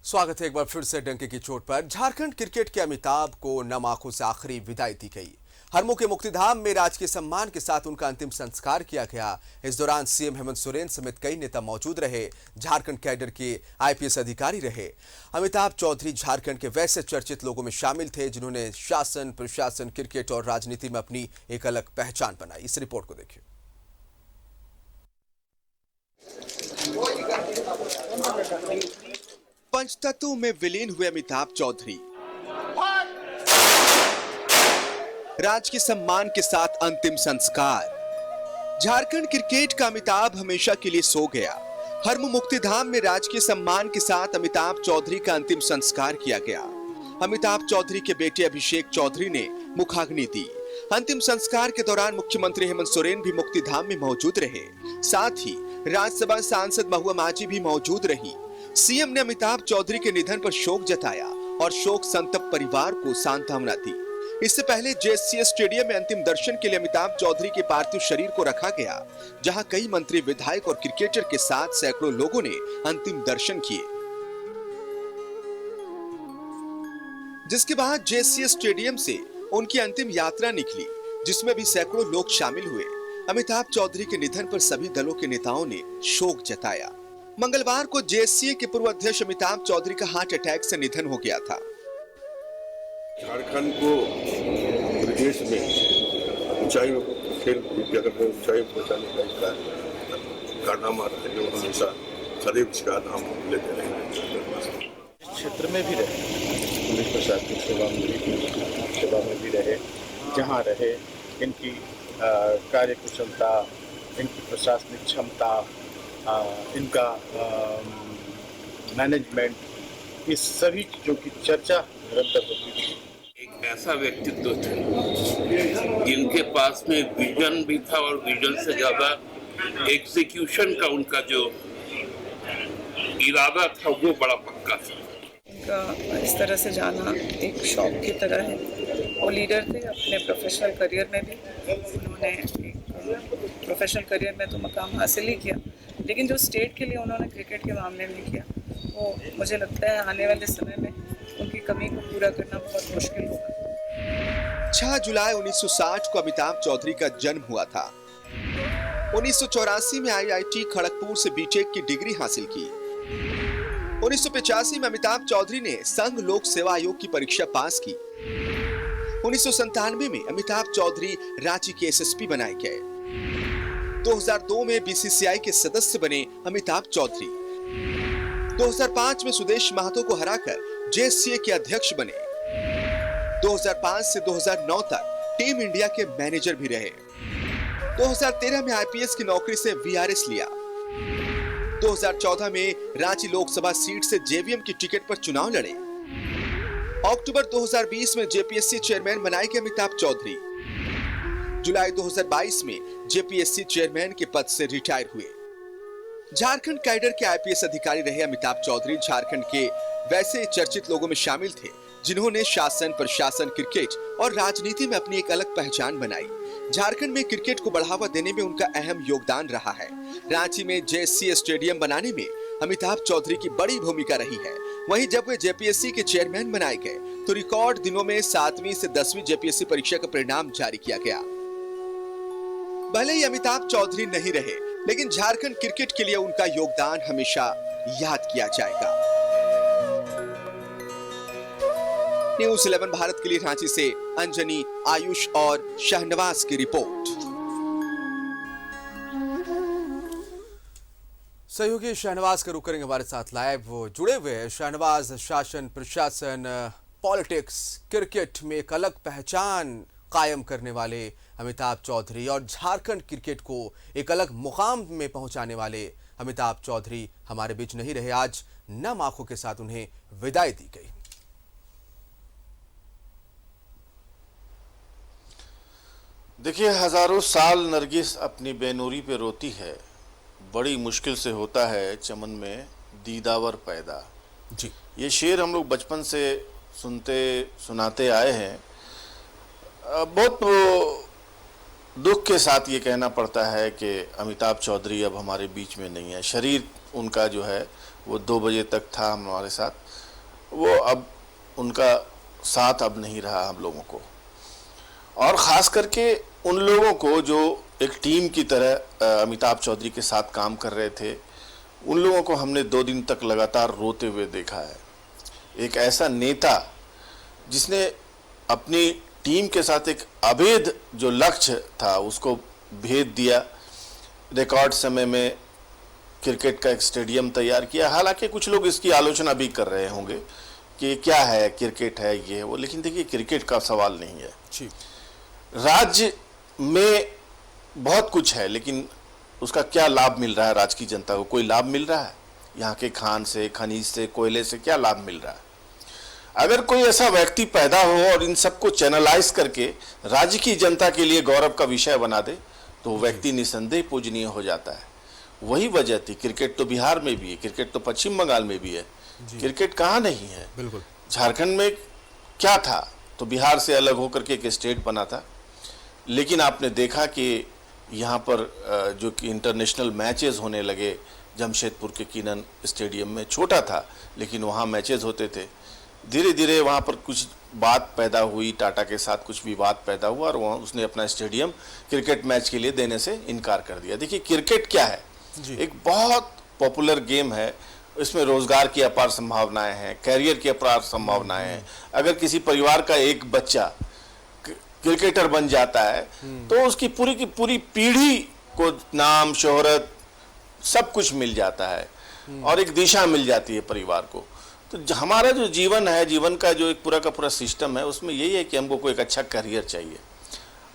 स्वागत है एक बार फिर से डंके की चोट पर। झारखंड क्रिकेट के अमिताभ को नम आंखों से आखिरी विदाई दी गई। हरमू के मुक्तिधाम में राजकीय सम्मान के साथ उनका अंतिम संस्कार किया गया। इस दौरान सीएम हेमंत सोरेन समेत कई नेता मौजूद रहे। झारखंड कैडर के आईपीएस अधिकारी रहे। अमिताभ चौधरी झारखंड के वैसे चर्चित लोगों में शामिल थे जिन्होंने शासन, प्रशासन, क्रिकेट और राजनीति में अपनी एक अलग पहचान बनाई। इस रिपोर्ट को देखिए। पंचतत्व में विलीन हुए अमिताभ चौधरी राजकीय सम्मान के साथ अंतिम संस्कार। झारखंड क्रिकेट का अमिताभ हमेशा के लिए सो गया। हरमू मुक्तिधाम में राजकीय सम्मान के साथ अमिताभ चौधरी का अंतिम संस्कार किया गया। अमिताभ चौधरी के बेटे अभिषेक चौधरी ने मुखाग्नि दी। अंतिम संस्कार के दौरान मुख्यमंत्री हेमंत सोरेन भी मुक्तिधाम में मौजूद रहे। साथ ही राज्यसभा सांसद महुआ माझी भी मौजूद रही। सीएम ने अमिताभ चौधरी के निधन पर शोक जताया और शोक संतप्त परिवार को सांत्वना दी। इससे पहले जेएससीए स्टेडियम में अंतिम दर्शन के लिए अमिताभ चौधरी के पार्थिव शरीर को रखा गया, जहां कई मंत्री, विधायक और क्रिकेटर के साथ सैकड़ों लोगों ने अंतिम दर्शन किए। जिसके बाद जेएससीए स्टेडियम से उनकी अंतिम यात्रा निकली, जिसमें भी सैकड़ों लोग शामिल हुए। अमिताभ चौधरी के निधन पर सभी दलों के नेताओं ने शोक जताया। मंगलवार को जेएससीए के पूर्व अध्यक्ष अमिताभ चौधरी का हार्ट अटैक से निधन हो गया था। झारखंड को देश में ऊंचाई जगत में ऊंचाई पहुंचाने का कारनामा रहे, जो हमेशा सदैव इसका नाम लेते रहे। क्षेत्र में भी रहे, पुलिस प्रशासनिक सेवा में भी रहे। जहाँ रहे इनकी कार्यकुशलता, इनकी प्रशासनिक क्षमता, इनका मैनेजमेंट, इस सभी चीज़ों की चर्चा निरंतर होती थी। एक ऐसा व्यक्तित्व थे जिनके पास में विजन भी था और विजन से ज़्यादा एग्जीक्यूशन का उनका जो इरादा था वो बड़ा पक्का था। इनका इस तरह से जाना एक शौक की तरह है। वो लीडर थे अपने प्रोफेशनल करियर में भी। उन्होंने एक प्रोफेशनल करियर में तो मकाम हासिल ही किया, लेकिन जो स्टेट के लिए उन्होंने क्रिकेट के मामले में किया, वो मुझे लगता है आने वाले समय में उनकी कमी को पूरा करना बहुत मुश्किल होगा। 6 जुलाई 1960 को अमिताभ चौधरी का जन्म हुआ था। 1984 में आईआईटी खड़गपुर से बीटेक की डिग्री हासिल की। 1985 में अमिताभ चौधरी ने संघ लोक सेवा आयोग की परीक्षा पास की। 1997 में अमिताभ चौधरी रांची के एसएसपी बनाए गए। 2002 में बीसीसीआई के सदस्य बने अमिताभ चौधरी। 2005 में सुदेश महतो को हराकर जेएससीए के अध्यक्ष बने। 2005 से 2009 तक टीम इंडिया के मैनेजर भी रहे। 2013 में आईपीएस की नौकरी से वीआरएस लिया। 2014 में रांची लोकसभा सीट से जेवीएम की टिकट पर चुनाव लड़े। अक्टूबर 2020 में जेपीएससी चेयरमैन बनाए गए अमिताभ चौधरी। जुलाई 2022 में जेपीएससी चेयरमैन के पद से रिटायर हुए। झारखंड कैडर के आईपीएस अधिकारी रहे अमिताभ चौधरी झारखंड के वैसे चर्चित लोगों में शामिल थे जिन्होंने शासन, प्रशासन, क्रिकेट और राजनीति में अपनी एक अलग पहचान बनाई। झारखंड में क्रिकेट को बढ़ावा देने में उनका अहम योगदान रहा है। रांची में जेएससीए स्टेडियम बनाने में अमिताभ चौधरी की बड़ी भूमिका रही है। वहीं जब वे जेपीएससी के चेयरमैन बनाए गए तो रिकॉर्ड दिनों में 7वीं से 10वीं जेपीएससी परीक्षा का परिणाम जारी किया गया। भले ही अमिताभ चौधरी नहीं रहे, लेकिन झारखंड क्रिकेट के लिए उनका योगदान हमेशा याद किया जाएगा। न्यूज़ 11 भारत के लिए रांची से अंजनी, आयुष और शहनवाज की रिपोर्ट। सहयोगी शहनवाज का रुख करेंगे हमारे साथ लाइव, वो जुड़े हुए हैं। शहनवाज, शासन, प्रशासन, पॉलिटिक्स, क्रिकेट में एक अलग पहचान कायम करने वाले अमिताभ चौधरी और झारखंड क्रिकेट को एक अलग मुकाम में पहुंचाने वाले अमिताभ चौधरी हमारे बीच नहीं रहे। आज नम आंखों के साथ उन्हें विदाई दी गई। देखिए, हजारों साल नरगिस अपनी बेनूरी पे रोती है, बड़ी मुश्किल से होता है चमन में दीदावर पैदा। जी, ये शेर हम लोग बचपन से सुनते सुनाते आए हैं। बहुत दुख के साथ ये कहना पड़ता है कि अमिताभ चौधरी अब हमारे बीच में नहीं है। शरीर उनका जो है वो 2 बजे तक था हमारे साथ, वो अब उनका साथ अब नहीं रहा हम लोगों को। और ख़ास करके उन लोगों को जो एक टीम की तरह अमिताभ चौधरी के साथ काम कर रहे थे, उन लोगों को हमने 2 दिन तक लगातार रोते हुए देखा है। एक ऐसा नेता जिसने अपनी टीम के साथ एक अभेद जो लक्ष्य था उसको भेद दिया, रिकॉर्ड समय में क्रिकेट का एक स्टेडियम तैयार किया। हालांकि कुछ लोग इसकी आलोचना भी कर रहे होंगे कि क्या है, क्रिकेट है ये वो, लेकिन देखिए क्रिकेट का सवाल नहीं है जी। राज्य में बहुत कुछ है, लेकिन उसका क्या लाभ मिल रहा है राज्य की जनता को? कोई लाभ मिल रहा है? यहाँ के खान से, खनिज से, कोयले से क्या लाभ मिल रहा है? अगर कोई ऐसा व्यक्ति पैदा हो और इन सबको चैनलाइज करके राज्य की जनता के लिए गौरव का विषय बना दे, तो व्यक्ति निसंदेह पूजनीय हो जाता है। वही वजह थी। क्रिकेट तो बिहार में भी है, क्रिकेट तो पश्चिम बंगाल में भी है, क्रिकेट कहाँ नहीं है? बिल्कुल। झारखंड में क्या था? तो बिहार से अलग होकर के एक स्टेट बना था। लेकिन आपने देखा कि यहाँ पर जो कि इंटरनेशनल मैचेस होने लगे, जमशेदपुर के किनन स्टेडियम में, छोटा था लेकिन वहाँ मैचेस होते थे। धीरे धीरे वहाँ पर कुछ बात पैदा हुई, टाटा के साथ कुछ विवाद पैदा हुआ और वहाँ उसने अपना स्टेडियम क्रिकेट मैच के लिए देने से इनकार कर दिया। देखिए क्रिकेट क्या है, एक बहुत पॉपुलर गेम है, इसमें रोजगार की अपार संभावनाएं हैं, कैरियर की अपार संभावनाएं हैं। अगर किसी परिवार का एक बच्चा क्रिकेटर बन जाता है तो उसकी पूरी की पूरी पीढ़ी को नाम, शोहरत, सब कुछ मिल जाता है और एक दिशा मिल जाती है परिवार को। तो हमारा जो जीवन है, जीवन का जो एक पूरा का पूरा सिस्टम है, उसमें यही है कि हमको कोई एक अच्छा करियर चाहिए।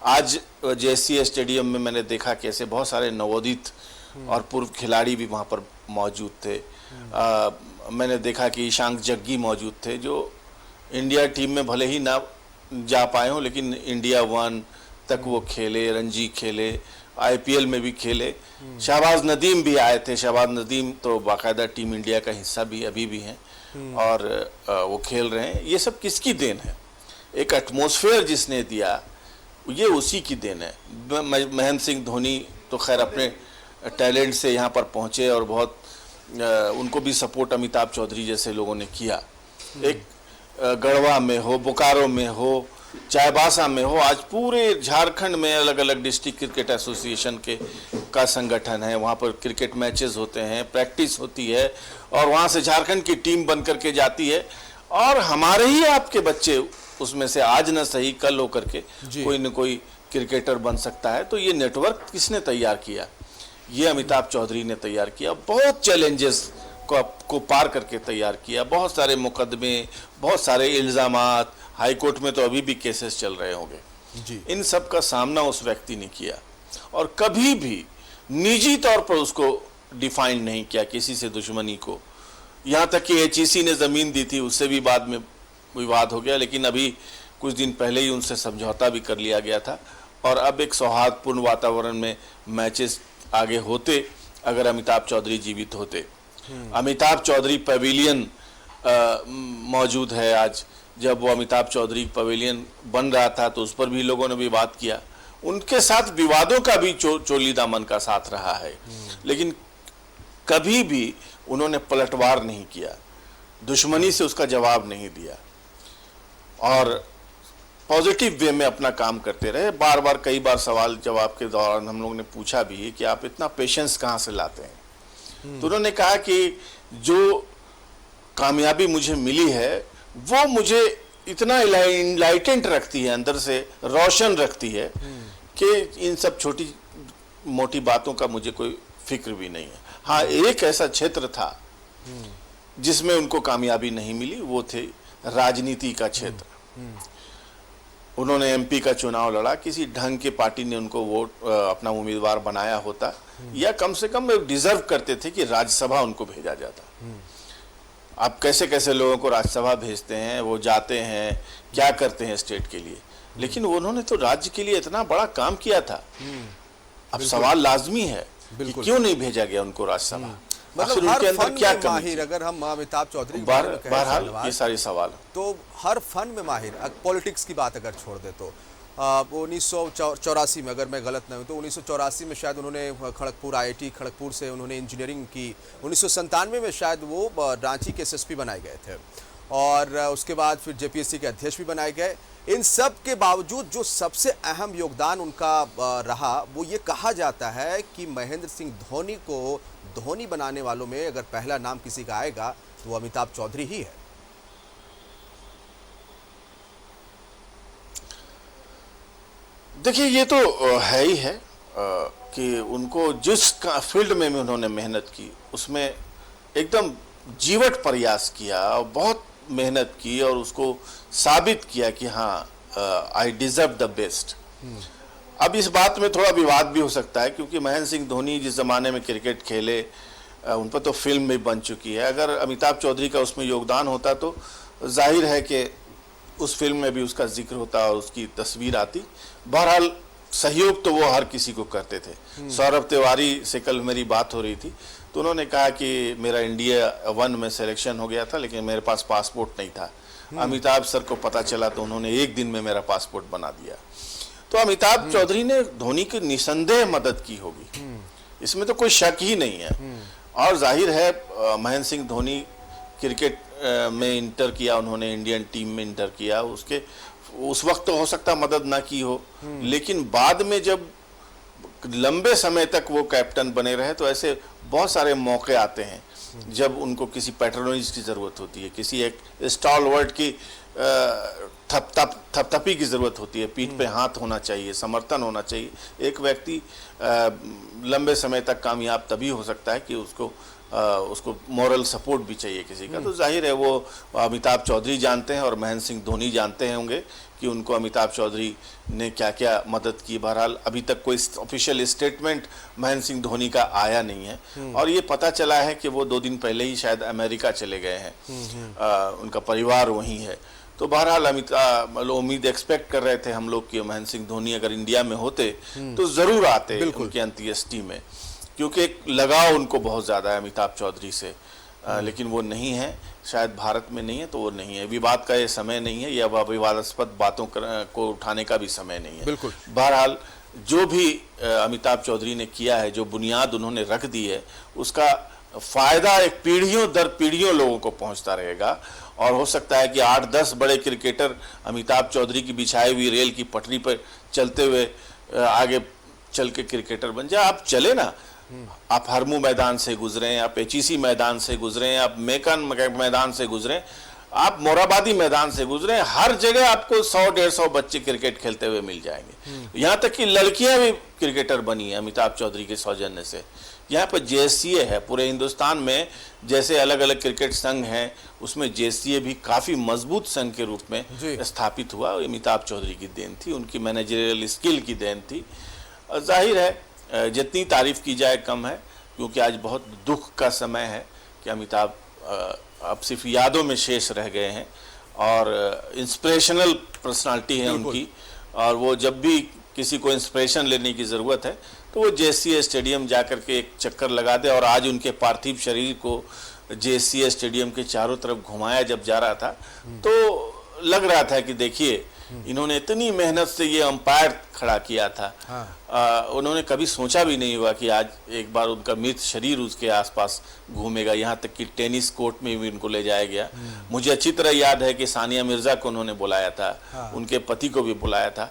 आज JSC स्टेडियम में मैंने देखा कि ऐसे बहुत सारे नवोदित और पूर्व खिलाड़ी भी वहाँ पर मौजूद थे। मैंने देखा कि ईशांक जग्गी मौजूद थे, जो इंडिया टीम में भले ही ना जा पाए हों लेकिन इंडिया 1 तक वो खेले, रणजी खेले, IPL में भी खेले। शहबाज नदीम भी आए थे। शहबाज नदीम तो बाकायदा टीम इंडिया का हिस्सा भी अभी भी हैं और वो खेल रहे हैं। ये सब किसकी देन है? एक एटमॉस्फेयर जिसने दिया, ये उसी की देन है। महेंद्र सिंह धोनी तो खैर अपने टैलेंट से यहाँ पर पहुँचे और बहुत उनको भी सपोर्ट अमिताभ चौधरी जैसे लोगों ने किया। एक गढ़वा में हो, बोकारो में हो, चाईबासा में हो, आज पूरे झारखंड में अलग अलग डिस्ट्रिक्ट क्रिकेट एसोसिएशन का संगठन है। वहाँ पर क्रिकेट मैचेस होते हैं, प्रैक्टिस होती है और वहाँ से झारखंड की टीम बन करके जाती है और हमारे ही आपके बच्चे उसमें से आज न सही कल होकर के कोई न कोई क्रिकेटर बन सकता है। तो ये नेटवर्क किसने तैयार किया? ये अमिताभ चौधरी ने तैयार किया। बहुत चैलेंजेस को पार करके तैयार किया। बहुत सारे मुकदमे, बहुत सारे इल्ज़ामात, हाई कोर्ट में तो अभी भी केसेस चल रहे होंगे जी। इन सब का सामना उस व्यक्ति ने किया और कभी भी निजी तौर पर उसको डिफाइन नहीं किया किसी से दुश्मनी को। यहाँ तक कि HEC ने ज़मीन दी थी, उससे भी बाद में विवाद हो गया, लेकिन अभी कुछ दिन पहले ही उनसे समझौता भी कर लिया गया था और अब एक सौहार्दपूर्ण वातावरण में मैचेस आगे होते अगर अमिताभ चौधरी जीवित होते। अमिताभ चौधरी पवेलियन मौजूद है आज। जब वो अमिताभ चौधरी पवेलियन बन रहा था तो उस पर भी लोगों ने विवाद किया। उनके साथ विवादों का भी चोली दामन का साथ रहा है, लेकिन कभी भी उन्होंने पलटवार नहीं किया, दुश्मनी से उसका जवाब नहीं दिया और पॉजिटिव वे में अपना काम करते रहे। बार बार कई बार सवाल जवाब के दौरान हम लोगों ने पूछा भी कि आप इतना पेशेंस कहाँ से लाते हैं? तो उन्होंने कहा कि जो कामयाबी मुझे मिली है वो मुझे इतना इनलाइटेंट रखती है, अंदर से रोशन रखती है कि इन सब छोटी मोटी बातों का मुझे कोई फिक्र भी नहीं है। हाँ, एक ऐसा क्षेत्र था जिसमें उनको कामयाबी नहीं मिली, वो थे राजनीति का क्षेत्र। उन्होंने MP का चुनाव लड़ा, किसी ढंग के पार्टी ने उनको वोट अपना उम्मीदवार बनाया होता या कम से कम डिजर्व करते थे कि राज्यसभा उनको भेजा जाता। आप कैसे कैसे लोगों को राज्यसभा भेजते हैं, वो जाते हैं, क्या करते हैं स्टेट के लिए, लेकिन उन्होंने तो राज्य के लिए इतना बड़ा काम किया था। अब सवाल लाजमी है कि क्यों नहीं भेजा गया उनको राज्यसभा? मतलब हर फन में माहिर, अगर हम अमिताभ चौधरी बहरहाल ये सारे सवाल तो हर फन में माहिर, पॉलिटिक्स की बात अगर छोड़ दे तो 1984 में, अगर मैं गलत नहीं हूँ तो 1984 में शायद उन्होंने खड़गपुर IIT खड़गपुर से उन्होंने इंजीनियरिंग की। 1997 में शायद वो रांची के SSP बनाए गए थे और उसके बाद फिर JPSC के अध्यक्ष भी बनाए गए। इन सब के बावजूद जो सबसे अहम योगदान उनका रहा वो ये कहा जाता है कि महेंद्र सिंह धोनी को धोनी बनाने वालों में अगर पहला नाम किसी का आएगा तो वो अमिताभ चौधरी ही है। देखिए, ये तो है ही है कि उनको जिस फील्ड में भी उन्होंने मेहनत की उसमें एकदम जीवट प्रयास किया और बहुत मेहनत की और उसको साबित किया कि हाँ आई डिजर्व द बेस्ट। अब इस बात में थोड़ा विवाद भी हो सकता है क्योंकि महेंद्र सिंह धोनी जिस ज़माने में क्रिकेट खेले उन पर तो फिल्म भी बन चुकी है। अगर अमिताभ चौधरी का उसमें योगदान होता तो जाहिर है कि उस फिल्म में भी उसका जिक्र होता और उसकी तस्वीर आती। बहरहाल सहयोग तो वो हर किसी को करते थे। सौरभ तिवारी से कल मेरी बात हो रही थी तो उन्होंने कहा कि मेरा इंडिया 1 में सिलेक्शन हो गया था लेकिन मेरे पास पासपोर्ट नहीं था। अमिताभ सर को पता चला तो उन्होंने एक दिन में मेरा पासपोर्ट बना दिया। तो अमिताभ चौधरी ने धोनी की निसंदेह मदद की होगी, इसमें तो कोई शक ही नहीं है। और जाहिर है महेंद्र सिंह धोनी क्रिकेट में इंटर किया, उन्होंने इंडियन टीम में इंटर किया, उसके उस वक्त तो हो सकता मदद ना की हो लेकिन बाद में जब लंबे समय तक वो कैप्टन बने रहे तो ऐसे बहुत सारे मौके आते हैं जब उनको किसी पैट्रोनेज की ज़रूरत होती है, किसी एक स्टॉलवर्ड की थपथपी की ज़रूरत होती है, पीठ पे हाथ होना चाहिए, समर्थन होना चाहिए। एक व्यक्ति लंबे समय तक कामयाब तभी हो सकता है कि उसको मॉरल सपोर्ट भी चाहिए किसी का। तो जाहिर है वो अमिताभ चौधरी जानते हैं और महेंद्र सिंह धोनी जानते होंगे कि उनको अमिताभ चौधरी ने क्या क्या मदद की। बहरहाल अभी तक कोई ऑफिशियल स्टेटमेंट महेंद्र सिंह धोनी का आया नहीं है और ये पता चला है कि वो 2 दिन पहले ही शायद अमेरिका चले गए हैं, उनका परिवार वहीं है। तो बहरहाल उम्मीद एक्सपेक्ट कर रहे थे हम लोग कि महेंद्र सिंह धोनी अगर इंडिया में होते तो ज़रूर आते उनकी अंत्येष्टि में, क्योंकि एक लगाव उनको बहुत ज़्यादा है अमिताभ चौधरी से। लेकिन वो नहीं है, शायद भारत में नहीं है तो वो नहीं है। विवाद का ये समय नहीं है या विवादास्पद बातों को उठाने का भी समय नहीं है। बिल्कुल। बहरहाल जो भी अमिताभ चौधरी ने किया है, जो बुनियाद उन्होंने रख दी है, उसका फ़ायदा एक पीढ़ियों दर पीढ़ियों लोगों को पहुंचता रहेगा और हो सकता है कि 8-10 बड़े क्रिकेटर अमिताभ चौधरी की बिछाई हुई रेल की पटरी पर चलते हुए आगे चल के क्रिकेटर बन जाए। आप चले ना, आप हरमू मैदान से गुजरें, आप HEC मैदान से गुजरें, आप मेकन मैदान से गुजरें, आप मोराबादी मैदान से गुजरें, हर जगह आपको 100-150 बच्चे क्रिकेट खेलते हुए मिल जाएंगे। यहाँ तक कि लड़कियां भी क्रिकेटर बनी हैं अमिताभ चौधरी के सौजन्य से। यहाँ पर JSCA है, पूरे हिंदुस्तान में जैसे अलग अलग क्रिकेट संघ हैं उसमें JSCA भी काफ़ी मजबूत संघ के रूप में स्थापित हुआ। अमिताभ चौधरी की देन थी, उनकी मैनेजरियल स्किल की देन थी। जाहिर है जितनी तारीफ की जाए कम है, क्योंकि आज बहुत दुख का समय है कि अमिताभ अब सिर्फ यादों में शेष रह गए हैं और इंस्पिरेशनल पर्सनालिटी है उनकी। और वो जब भी किसी को इंस्पिरेशन लेने की ज़रूरत है तो वो JSCA स्टेडियम जाकर के एक चक्कर लगा दे। और आज उनके पार्थिव शरीर को JSCA स्टेडियम के चारों तरफ घुमाया जब जा रहा था तो लग रहा था कि देखिए इन्होंने इतनी मेहनत से ये अंपायर खड़ा किया था। उन्होंने कभी सोचा भी नहीं हुआ कि आज एक बार उनका मृत शरीर उसके आसपास घूमेगा। यहाँ तक कि टेनिस कोर्ट में भी उनको ले जाया गया। मुझे अच्छी तरह याद है कि सानिया मिर्जा को उन्होंने बुलाया था, उनके पति को भी बुलाया था,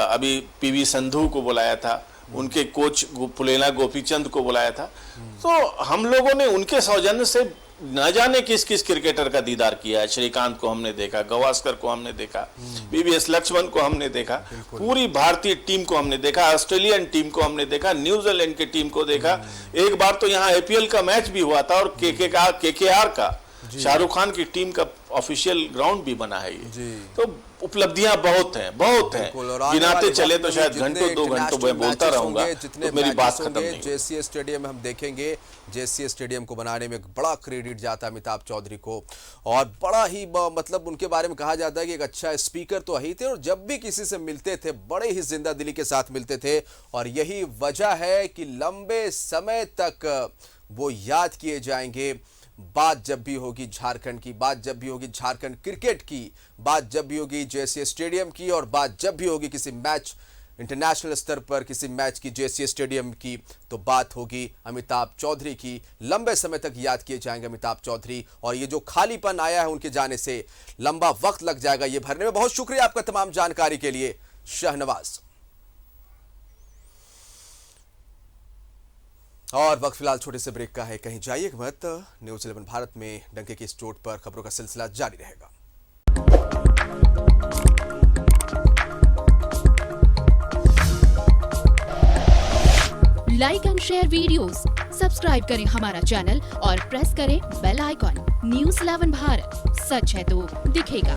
अभी PV संधू को बुलाया था, उनके कोच पुलेला गोपीचंद को बुलाया था। तो हम लोगों ने उनके सौजन्य से न जाने किस किस क्रिकेटर का दीदार किया है। श्रीकांत को हमने देखा, गावस्कर को हमने देखा, VVS लक्ष्मण को हमने देखा, पूरी भारतीय टीम को हमने देखा, ऑस्ट्रेलियन टीम को हमने देखा, न्यूजीलैंड की टीम को देखा। एक बार तो यहाँ IPL का मैच भी हुआ था और KKR का शाहरुख खान की टीम का ऑफिशियल ग्राउंड भी बना है ये। तो उपलब्धियां बहुत हैं, बहुत हैं, गिनाते चले तो शायद घंटों 2 घंटों में बोलता रहूंगा तो मेरी बात खत्म नहीं। JSCA स्टेडियम हम देखेंगे, JSCA स्टेडियम को बनाने में बड़ा क्रेडिट जाता है अमिताभ चौधरी को और बड़ा ही मतलब उनके बारे में कहा जाता है कि एक अच्छा स्पीकर तो ही थे और जब भी किसी से मिलते थे बड़े ही जिंदा दिली के साथ मिलते थे। और यही वजह है कि लंबे समय तक वो याद किए जाएंगे। बात जब भी होगी झारखंड की, बात जब भी होगी झारखंड क्रिकेट की, बात जब भी होगी जेएससीए स्टेडियम की, और बात जब भी होगी किसी मैच इंटरनेशनल स्तर पर किसी मैच की जेएससीए स्टेडियम की, तो बात होगी अमिताभ चौधरी की। लंबे समय तक याद किए जाएंगे अमिताभ चौधरी, और ये जो खालीपन आया है उनके जाने से लंबा वक्त लग जाएगा ये भरने में। बहुत शुक्रिया आपका तमाम जानकारी के लिए शहनवाज। और वक्त फिलहाल छोटे से ब्रेक का है, कहीं जाइए मत। न्यूज़ 11 भारत में डंके की इस चोट पर खबरों का सिलसिला जारी रहेगा। Like and share videos, subscribe करें हमारा चैनल और प्रेस करें बेल आइकॉन। न्यूज़ 11 भारत, सच है तो दिखेगा।